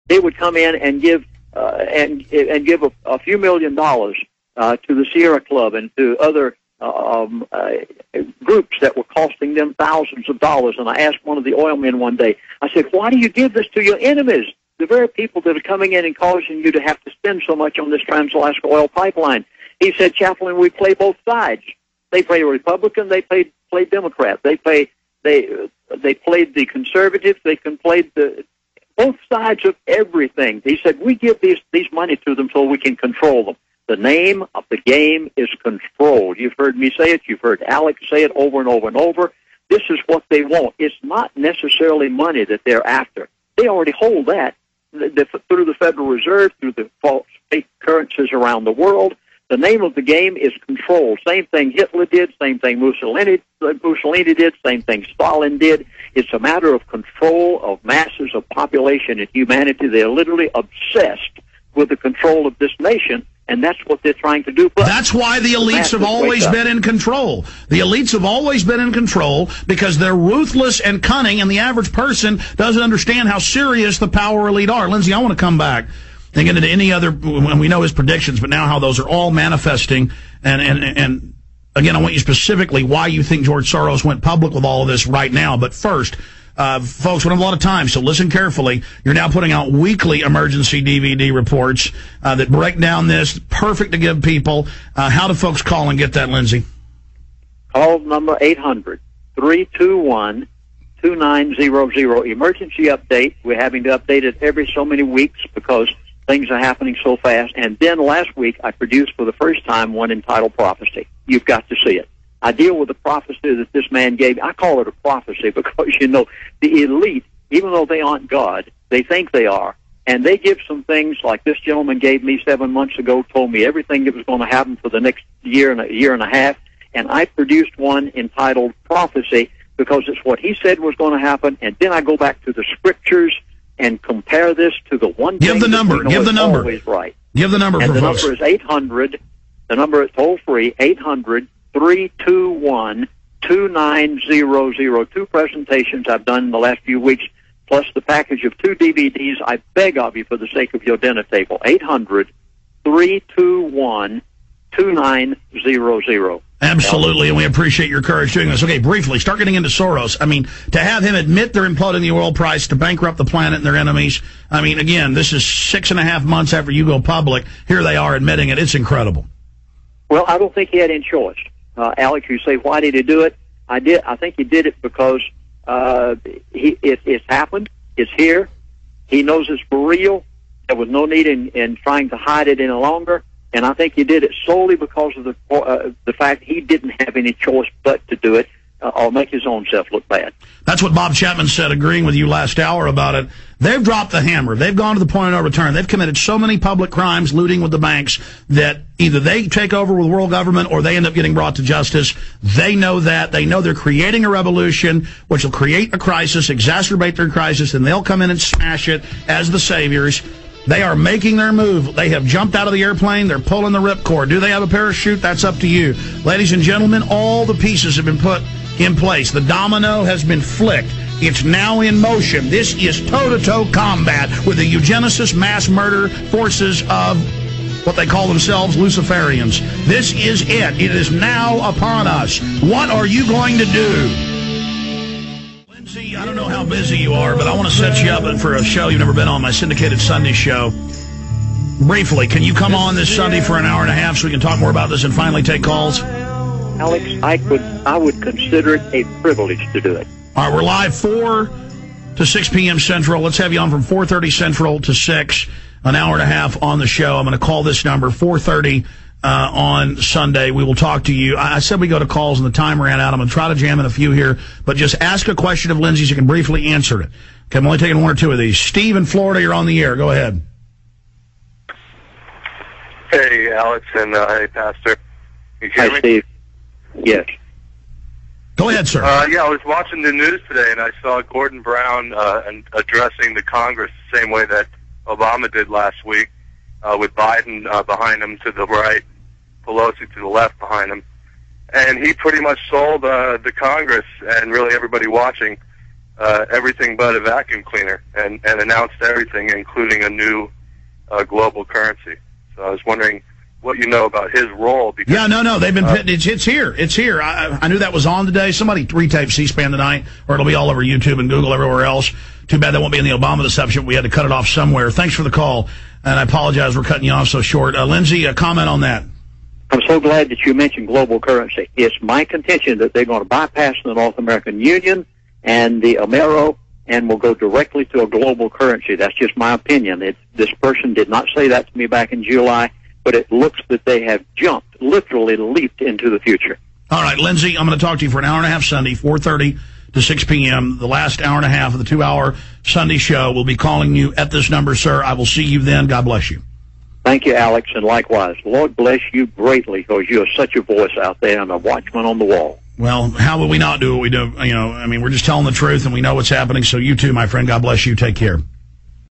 They would come in and give give a few $1 million to the Sierra Club and to other groups that were costing them thousands of dollars. And I asked one of the oil men one day, I said, why do you give this to your enemies? The very people that are coming in and causing you to have to spend so much on this Trans-Alaska oil pipeline. He said, Chaplain, we play both sides. They play Republican, they play Democrat. They played the conservatives, they can play both sides of everything. He said, we give these money to them so we can control them. The name of the game is control. You've heard me say it. You've heard Alex say it over and over and over. This is what they want. It's not necessarily money that they're after. They already hold that through the Federal Reserve, through the false fake currencies around the world. The name of the game is control. Same thing Hitler did, same thing Mussolini did, same thing Stalin did. It's a matter of control of masses of population and humanity. They're literally obsessed with the control of this nation, and that's what they're trying to do. But that's why the elites have always been in control. The elites have always been in control because they're ruthless and cunning, and the average person doesn't understand how serious the power elite are. Lindsey, I want to come back and get into any other, when we know his predictions, but now how those are all manifesting. And again, I want you specifically why you think George Soros went public with all of this right now. But first, folks, we don't have a lot of time, so listen carefully. You're now putting out weekly emergency DVD reports that break down this. Perfect to give people. How do folks call and get that, Lindsey? Call number 800-321-2900. Emergency update. We're having to update it every so many weeks because things are happening so fast. And then last week, I produced for the first time one entitled Prophecy. You've got to see it. I deal with the prophecy that this man gave. I call it a prophecy because, you know, the elite, even though they aren't God, they think they are. And they give some things like this gentleman gave me 7 months ago, told me everything that was going to happen for the next year and a half. And I produced one entitled Prophecy because it's what he said was going to happen. And then I go back to the scriptures and compare this to the one thing. Give the number. Give the number. Always right. Give the number. And for the folks. number is 800. The number is toll free. 800-321-2900. 2 presentations I've done in the last few weeks, plus the package of 2 DVDs. I beg of you for the sake of your dinner table. 800-321-2900. Absolutely, and we appreciate your courage doing this. Okay, briefly, start getting into Soros. I mean, to have him admit they're imploding the oil price, to bankrupt the planet and their enemies. I mean, again, this is 6.5 months after you go public. Here they are admitting it. It's incredible. Well, I don't think he had any choice. Alex, you say, why did he do it? I think he did it because it's happened. It's here. He knows it's for real. There was no need in trying to hide it any longer. And I think he did it solely because of the fact he didn't have any choice but to do it or make his own self look bad. That's what Bob Chapman said, agreeing with you last hour about it. They've dropped the hammer. They've gone to the point of no return. They've committed so many public crimes, looting with the banks, that either they take over with world government or they end up getting brought to justice. They know that. They know they're creating a revolution, which will create a crisis, exacerbate their crisis, and they'll come in and smash it as the saviors. They are making their move. They have jumped out of the airplane. They're pulling the ripcord. Do they have a parachute? That's up to you. Ladies and gentlemen, all the pieces have been put in place. The domino has been flicked. It's now in motion. This is toe-to-toe combat with the eugenicist mass murder forces of what they call themselves Luciferians. This is it. It is now upon us. What are you going to do? Lindsey, I don't know how busy you are, but I want to set you up for a show you've never been on, my syndicated Sunday show. Briefly, can you come on this Sunday for an hour and a half so we can talk more about this and finally take calls? Alex, I would consider it a privilege to do it. All right, we're live 4 to 6 p.m. Central. Let's have you on from 4:30 Central to 6, an hour and a half on the show. I'm going to call this number, 4:30 on Sunday. We will talk to you. I said we go to calls and the time ran out. I'm going to try to jam in a few here, but just ask a question of Lindsey's. You can briefly answer it. Okay, I'm only taking 1 or 2 of these. Steve in Florida, you're on the air. Go ahead. Hey, Alex, and hey, Pastor. You hear me? Hi, Steve. Yes. Go ahead, sir. Yeah, I was watching the news today, and I saw Gordon Brown addressing the Congress the same way that Obama did last week, with Biden behind him to the right, Pelosi to the left behind him. And he pretty much sold the Congress and really everybody watching everything but a vacuum cleaner, and announced everything, including a new global currency. So I was wondering what you know about his role. Because, yeah, no, they've been it's here. It's here. I knew that was on today. Somebody retaped C-SPAN tonight, or it'll be all over YouTube and Google, everywhere else. Too bad that won't be in the Obama deception. We had to cut it off somewhere. Thanks for the call, and I apologize for cutting you off so short. Lindsey, a comment on that. I'm so glad that you mentioned global currency. It's my contention that they're going to bypass the North American Union and the Amero, and will go directly to a global currency. That's just my opinion. This person did not say that to me back in July, but it looks that they have jumped, literally leaped into the future. All right, Lindsey, I'm going to talk to you for an hour and a half Sunday, 4:30 to 6 p.m., the last hour and a half of the 2-hour Sunday show. We'll be calling you at this number, sir. I will see you then. God bless you. Thank you, Alex, and likewise. Lord bless you greatly, because you are such a voice out there and a watchman on the wall. Well, how would we not do what we do? You know, I mean, we're just telling the truth, and we know what's happening. So you too, my friend. God bless you. Take care.